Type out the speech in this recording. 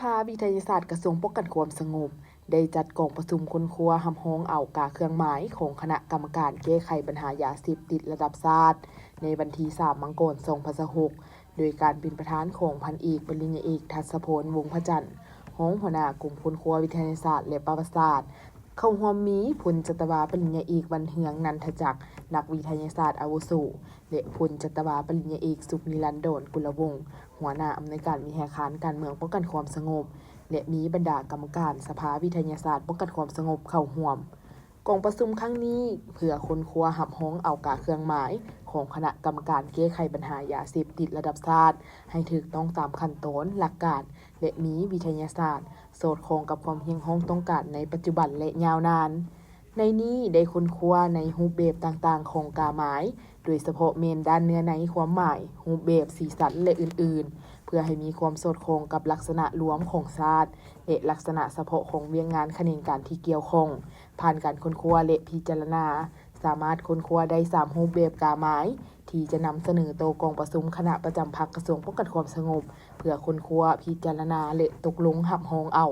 ภาวิทยาศาสตร์กระทรวงป้องกันความสงบได้จัดกองประชุมคนครัวหำฮ้องเอากาเครื่องหมายของคณะกรรมการแก้ไขปัญหายาเสพติดระดับชาติในวันที่3 มังกร 2026โดยการเป็นประธานของพันเอกปริญญาเอกทัศพล วงศ์พระจันทร์รองหัวหน้ากลุ่มคนครัววิทยาศาสตร์และประวัติศาสตร์เข้าร่วมมีพลจัตวาปริญญาเอกวันเฮืองนันทจักรนักวิทยาศาสตร์อาวุโสและพลจัตวาปริญญาเอกสุขนิรันดรกุลวงศ์หัวหน้าอำนวยการวิทยาคารการเมืองป้องกันความสงบและมีบรรดากรรมการสภาวิทยาศาสตร์ป้องกันความสงบเข้าร่วมกองประชุมครั้งนี้เพื่อคนครัวหับฮ้องเอากาเครื่องหมายของคณะกรรมการแก้ไขปัญหายาเสพติดระดับชาติให้ถูกต้องตามขั้นตอนหลักการและมีวิทยาศาสตร์สอดคล้องกับความเฮียงฮ้องต้องการในปัจจุบันและยาวนานในนี้ได้ค้นคว้าในรูปแบบต่างๆของกาหมายโดยเฉพาะเมนด้านเนื้อในความหมายรูปแบบสีสันและอื่นๆเพื่อให้มีความสอดคล้องกับลักษณะรวมของชาติและลักษณะเฉพาะของเวียงงานแขนงการที่เกี่ยวข้องผ่านการค้นคว้าและพิจารณาสามารถค้นคว้าได้3รูปแบบกาหมายที่จะนำเสนอต่อกองประชุมคณะประจำพรรคกระทรวงป้องกันความสงบเพื่อค้นคว้าพิจารณาและตกลงหับฮ้องเอา